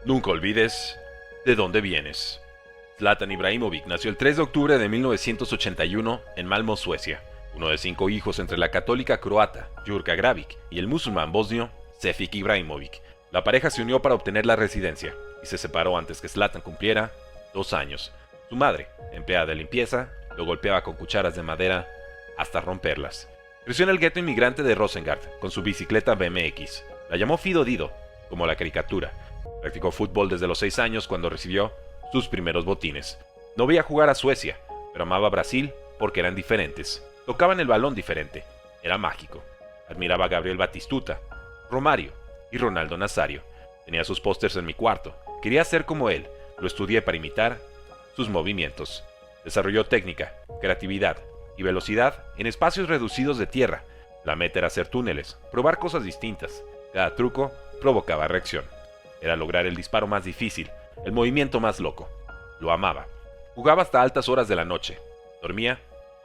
Nunca olvides de dónde vienes. Zlatan Ibrahimovic nació el 3 de octubre de 1981 en Malmö, Suecia, uno de 5 hijos entre la católica croata Jurka Gravic y el musulmán bosnio Sefik Ibrahimovic. La pareja se unió para obtener la residencia y se separó antes que Zlatan cumpliera 2 años. Su madre, empleada de limpieza, lo golpeaba con cucharas de madera hasta romperlas. Creció en el gueto inmigrante de Rosengard con su bicicleta BMX. La llamó Fido Dido, como la caricatura. Practicó fútbol desde los 6 años cuando recibió sus primeros botines. No veía jugar a Suecia, pero amaba a Brasil porque eran diferentes. Tocaban el balón diferente. Era mágico. Admiraba a Gabriel Batistuta, Romario y Ronaldo Nazario. Tenía sus pósters en mi cuarto. Quería ser como él. Lo estudié para imitar sus movimientos. Desarrolló técnica, creatividad y velocidad en espacios reducidos de tierra. La meta era hacer túneles, probar cosas distintas. Cada truco provocaba reacción. Era lograr el disparo más difícil, el movimiento más loco. Lo amaba. Jugaba hasta altas horas de la noche. Dormía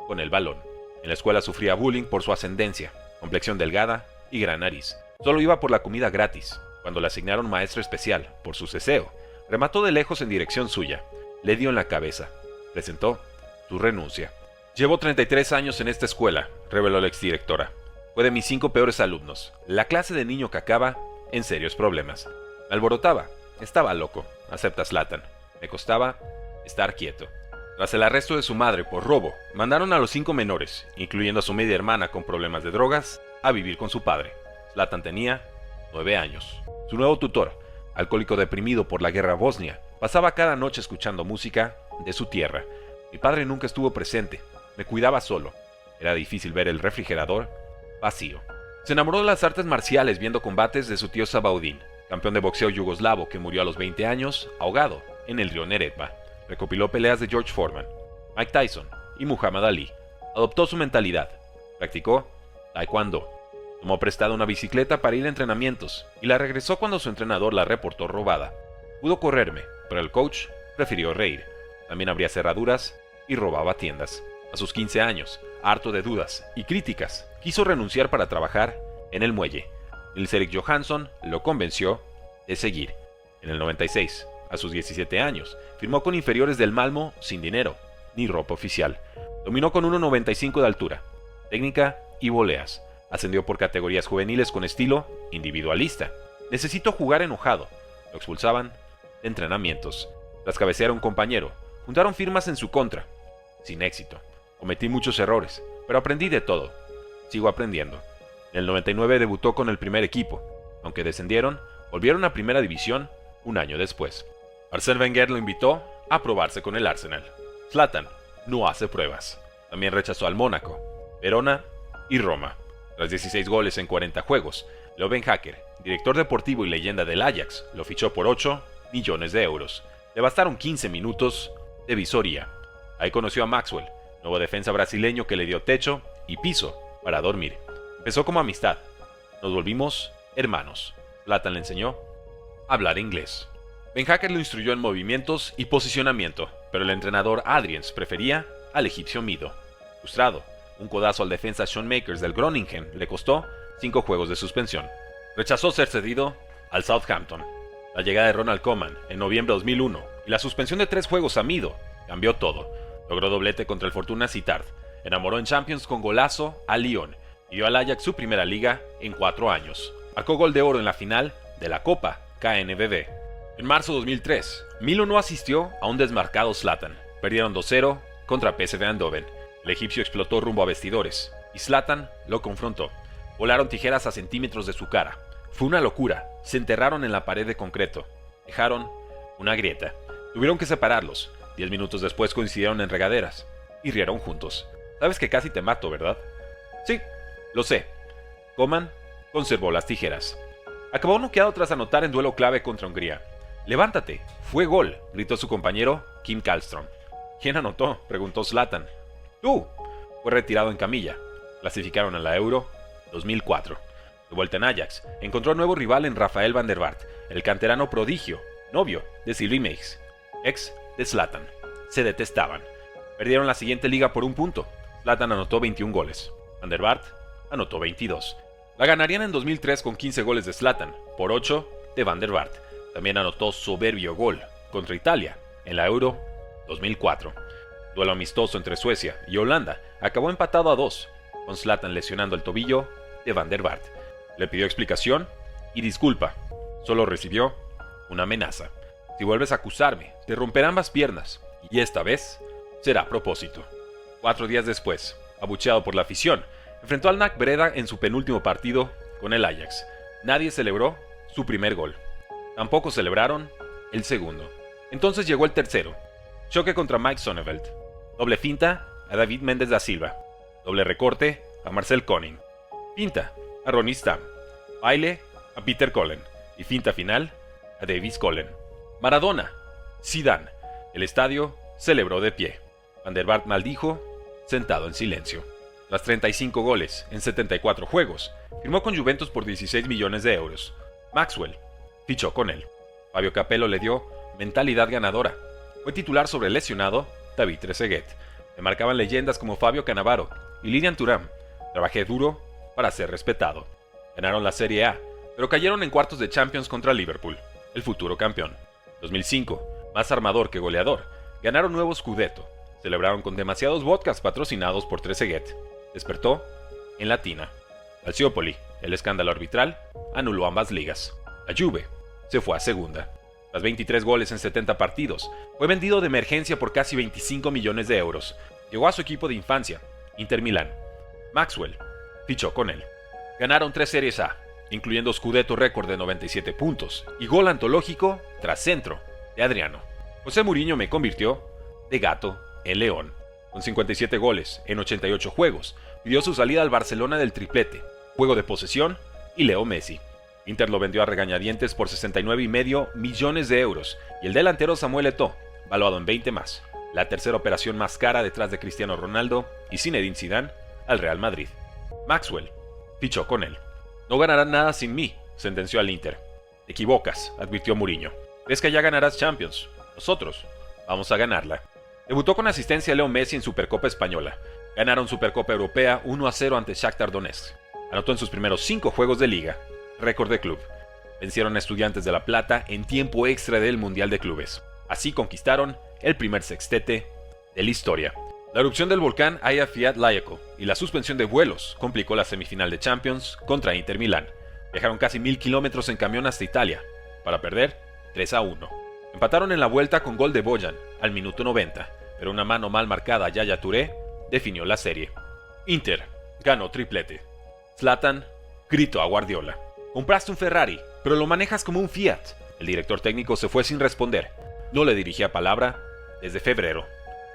con el balón. En la escuela sufría bullying por su ascendencia, complexión delgada y gran nariz. Solo iba por la comida gratis. Cuando le asignaron maestro especial por su ceseo, remató de lejos en dirección suya. Le dio en la cabeza. Presentó su renuncia. Llevo 33 años en esta escuela, reveló la exdirectora. Fue de mis 5 peores alumnos. La clase de niño que acaba en serios problemas. Me alborotaba. Estaba loco, acepta Zlatan. Me costaba estar quieto. Tras el arresto de su madre por robo, mandaron a los 5 menores, incluyendo a su media hermana con problemas de drogas, a vivir con su padre. Zlatan tenía 9 años. Su nuevo tutor, alcohólico deprimido por la guerra bosnia, pasaba cada noche escuchando música de su tierra. Mi padre nunca estuvo presente. Me cuidaba solo. Era difícil ver el refrigerador vacío. Se enamoró de las artes marciales viendo combates de su tío Sabaudin, campeón de boxeo yugoslavo que murió a los 20 años ahogado en el río Neretva. Recopiló peleas de George Foreman, Mike Tyson y Muhammad Ali. Adoptó su mentalidad. Practicó taekwondo. Tomó prestada una bicicleta para ir a entrenamientos y la regresó cuando su entrenador la reportó robada. Pudo correrme, pero el coach prefirió reír. También abría cerraduras y robaba tiendas. A sus 15 años, harto de dudas y críticas, quiso renunciar para trabajar en el muelle. Nils-Erik Johansson lo convenció de seguir. En el 96, a sus 17 años, firmó con inferiores del Malmö sin dinero ni ropa oficial. Dominó con 1,95 de altura, técnica y voleas. Ascendió por categorías juveniles con estilo individualista. Necesitó jugar enojado. Lo expulsaban de entrenamientos. Tras cabecear a un compañero, juntaron firmas en su contra. Sin éxito. Cometí muchos errores, pero aprendí de todo. Sigo aprendiendo. En el 99 debutó con el primer equipo. Aunque descendieron, volvieron a primera división un año después. Arsène Wenger lo invitó a probarse con el Arsenal. Zlatan no hace pruebas. También rechazó al Mónaco, Verona y Roma. Tras 16 goles en 40 juegos, Leo Beenhakker, director deportivo y leyenda del Ajax, lo fichó por 8 millones de euros. Le bastaron 15 minutos de visoría. Ahí conoció a Maxwell, nuevo defensa brasileño que le dio techo y piso para dormir. Empezó como amistad. Nos volvimos hermanos. Zlatan le enseñó a hablar inglés. Beenhakker lo instruyó en movimientos y posicionamiento, pero el entrenador Adriens prefería al egipcio Mido. Frustrado, un codazo al defensa Sean Makers del Groningen le costó 5 juegos de suspensión. Rechazó ser cedido al Southampton. La llegada de Ronald Koeman en noviembre de 2001 y la suspensión de 3 juegos a Mido cambió todo. Logró doblete contra el Fortuna Sittard. Enamoró en Champions con golazo a Lyon y dio al Ajax su primera liga en 4 años. Marcó gol de oro en la final de la Copa KNVB. En marzo de 2003, Milo no asistió a un desmarcado Zlatan. Perdieron 2-0 contra PSV Eindhoven. El egipcio explotó rumbo a vestidores y Zlatan lo confrontó. Volaron tijeras a centímetros de su cara. Fue una locura. Se enterraron en la pared de concreto. Dejaron una grieta. Tuvieron que separarlos. 10 minutos después coincidieron en regaderas y rieron juntos. Sabes que casi te mato, ¿verdad? Sí, lo sé. Koeman conservó las tijeras. Acabó noqueado tras anotar en duelo clave contra Hungría. ¡Levántate! ¡Fue gol!, gritó su compañero Kim Kallström. ¿Quién anotó?, preguntó Zlatan. ¡Tú! Fue retirado en camilla. Clasificaron a la Euro 2004. De vuelta en Ajax, encontró nuevo rival en Rafael van der Vaart, el canterano prodigio, novio de Sylvie Meix, ex de Zlatan. Se detestaban. Perdieron la siguiente liga por 1 punto. Zlatan anotó 21 goles. Van der Vaart anotó 22. La ganarían en 2003 con 15 goles de Zlatan, por 8 de Van der Vaart. También anotó soberbio gol contra Italia en la Euro 2004. Duelo amistoso entre Suecia y Holanda acabó empatado a 2, con Zlatan lesionando el tobillo de Van der Vaart. Le pidió explicación y disculpa. Solo recibió una amenaza. Si vuelves a acusarme, te romperé ambas piernas, y esta vez será a propósito. 4 días después, abucheado por la afición, enfrentó al NAC Breda en su penúltimo partido con el Ajax. Nadie celebró su primer gol. Tampoco celebraron el segundo. Entonces llegó el tercero. Choque contra Mike Sonneveld. Doble finta a David Méndez da Silva. Doble recorte a Marcel Koning. Finta a Ronnie Stam. Baile a Peter Cullen. Y finta final a Davis Cullen. Maradona. Zidane. El estadio celebró de pie. Van der Vaart maldijo, sentado en silencio. Tras 35 goles en 74 juegos, firmó con Juventus por 16 millones de euros. Maxwell fichó con él. Fabio Capello le dio mentalidad ganadora. Fue titular sobre el lesionado David Trezeguet. Le marcaban leyendas como Fabio Cannavaro y Lilian Thuram. Trabajé duro para ser respetado. Ganaron la Serie A, pero cayeron en cuartos de Champions contra Liverpool, el futuro campeón. 2005, más armador que goleador, ganaron nuevo Scudetto. Celebraron con demasiados vodkas patrocinados por Trezeguet. Despertó en la tina. Calciopoli, el escándalo arbitral, anuló ambas ligas. La Juve se fue a segunda. Tras 23 goles en 70 partidos, fue vendido de emergencia por casi 25 millones de euros. Llegó a su equipo de infancia, Inter Milán. Maxwell fichó con él. Ganaron 3 Series A, incluyendo Scudetto récord de 97 puntos y gol antológico tras centro de Adriano. José Mourinho me convirtió de gato en león. Con 57 goles en 88 juegos, pidió su salida al Barcelona del triplete, juego de posesión y Leo Messi. Inter lo vendió a regañadientes por 69,5 millones de euros y el delantero Samuel Eto'o, valuado en 20 más. La tercera operación más cara detrás de Cristiano Ronaldo y Zinedine Zidane al Real Madrid. Maxwell fichó con él. No ganarán nada sin mí, sentenció al Inter. Te equivocas, advirtió Mourinho. ¿Crees que ya ganarás Champions? Nosotros vamos a ganarla. Debutó con asistencia a Leo Messi en Supercopa Española. Ganaron Supercopa Europea 1-0 ante Shakhtar Donetsk. Anotó en sus primeros 5 juegos de liga, récord de club. Vencieron a Estudiantes de La Plata en tiempo extra del Mundial de Clubes. Así conquistaron el primer sextete de la historia. La erupción del volcán Eyjafjallajökull y la suspensión de vuelos complicó la semifinal de Champions contra Inter Milán. Viajaron casi 1000 kilómetros en camión hasta Italia, para perder 3-1. Empataron en la vuelta con gol de Bojan al minuto 90, pero una mano mal marcada a Yaya Touré definió la serie. Inter ganó triplete. Zlatan gritó a Guardiola: compraste un Ferrari, pero lo manejas como un Fiat. El director técnico se fue sin responder. No le dirigía palabra desde febrero.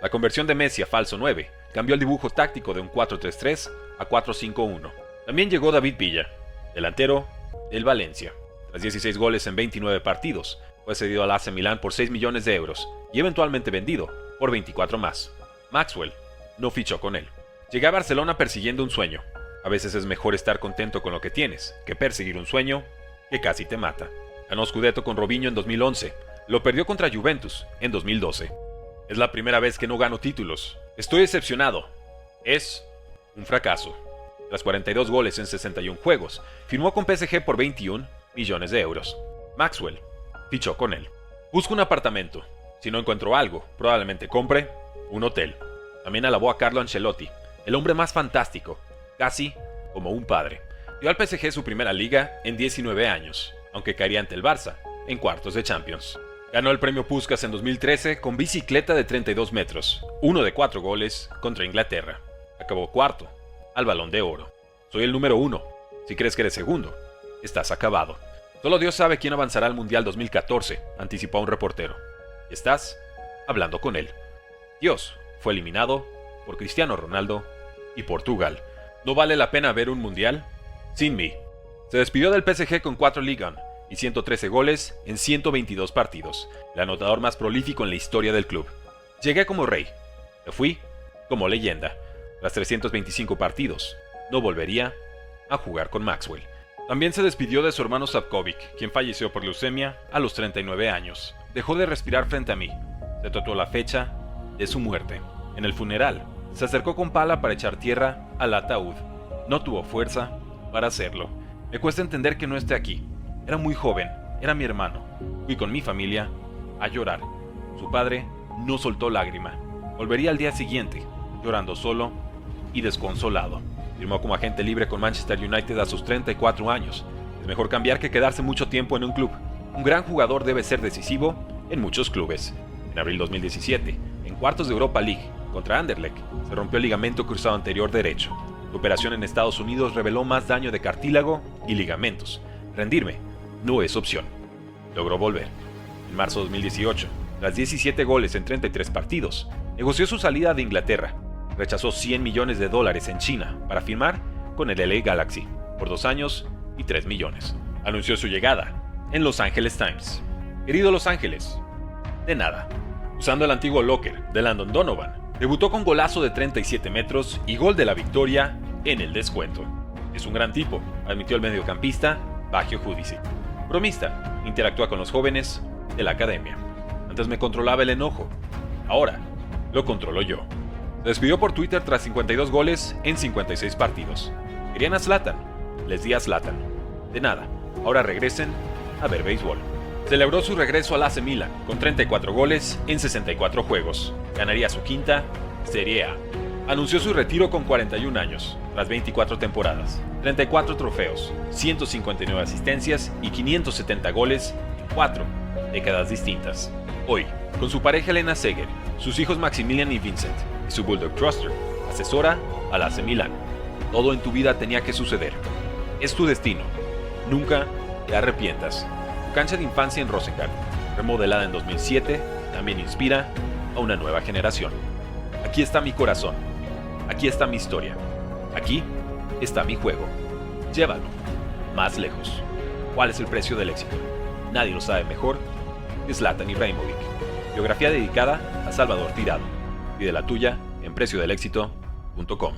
La conversión de Messi a falso 9 cambió el dibujo táctico de un 4-3-3 a 4-5-1. También llegó David Villa, delantero del Valencia. Tras 16 goles en 29 partidos, fue cedido al AC Milán por 6 millones de euros y eventualmente vendido por 24 más. Maxwell no fichó con él. Llegué a Barcelona persiguiendo un sueño. A veces es mejor estar contento con lo que tienes que perseguir un sueño que casi te mata. Ganó Scudetto con Robinho en 2011. Lo perdió contra Juventus en 2012. Es la primera vez que no gano títulos. Estoy decepcionado. Es un fracaso. Tras 42 goles en 61 juegos, firmó con PSG por 21 millones de euros. Maxwell fichó con él. Busco un apartamento. Si no encuentro algo, probablemente compre un hotel. También alabó a Carlo Ancelotti, el hombre más fantástico, casi como un padre. Dio al PSG su primera liga en 19 años, aunque caería ante el Barça en cuartos de Champions. Ganó el premio Puskás en 2013 con bicicleta de 32 metros, uno de 4 goles contra Inglaterra. Acabó cuarto al Balón de Oro. Soy el número 1. Si crees que eres segundo, estás acabado. Solo Dios sabe quién avanzará al Mundial 2014, anticipó a un reportero. Estás hablando con él. Dios fue eliminado por Cristiano Ronaldo y Portugal. ¿No vale la pena ver un Mundial sin mí? Se despidió del PSG con 4 Ligue 1 y 113 goles en 122 partidos, el anotador más prolífico en la historia del club. Llegué como rey, me fui como leyenda. Tras 325 partidos, no volvería a jugar con Maxwell. También se despidió de su hermano Savkovic, quien falleció por leucemia a los 39 años. Dejó de respirar frente a mí. Se tatuó la fecha de su muerte. En el funeral, se acercó con pala para echar tierra al ataúd. No tuvo fuerza para hacerlo. Me cuesta entender que no esté aquí. Era muy joven era mi hermano. Fui con mi familia a llorar. Su padre no soltó lágrima. Volvería al día siguiente, llorando solo y desconsolado. Firmó como agente libre con Manchester United a sus 34 años. Es mejor cambiar que quedarse mucho tiempo en un club. Un gran jugador debe ser decisivo en muchos clubes. En abril 2017, en cuartos de Europa League contra Anderlecht, se rompió el ligamento cruzado anterior derecho. Su operación en Estados Unidos reveló más daño de cartílago y ligamentos. Rendirme no es opción. Logró volver. En marzo de 2018, tras 17 goles en 33 partidos, negoció su salida de Inglaterra. Rechazó $100 millones en China para firmar con el LA Galaxy por 2 años y 3 millones. Anunció su llegada en Los Angeles Times. Querido Los Ángeles, de nada. Usando el antiguo locker de Landon Donovan, debutó con golazo de 37 metros y gol de la victoria en el descuento. Es un gran tipo, admitió el mediocampista Baggio Judici. Bromista, interactúa con los jóvenes de la academia. Antes me controlaba el enojo, ahora lo controlo yo. Se despidió por Twitter tras 52 goles en 56 partidos. Querían a Zlatan, les di a Zlatan. De nada, ahora regresen a ver béisbol. Celebró su regreso al AC Milan con 34 goles en 64 juegos. Ganaría su quinta Serie A. Anunció su retiro con 41 años, tras 24 temporadas, 34 trofeos, 159 asistencias y 570 goles en 4 décadas distintas. Hoy, con su pareja Elena Seger, sus hijos Maximilian y Vincent y su Bulldog Truster, asesora al AC Milan. Todo en tu vida tenía que suceder. Es tu destino. Nunca te arrepientas. Tu cancha de infancia en Rosengard, remodelada en 2007, también inspira a una nueva generación. Aquí está mi corazón. Aquí está mi historia. Aquí está mi juego. Llévalo más lejos. ¿Cuál es el precio del éxito? Nadie lo sabe mejor que Zlatan Ibrahimovic. Biografía dedicada a Salvador Tirado. Pide la tuya en preciodelexito.com.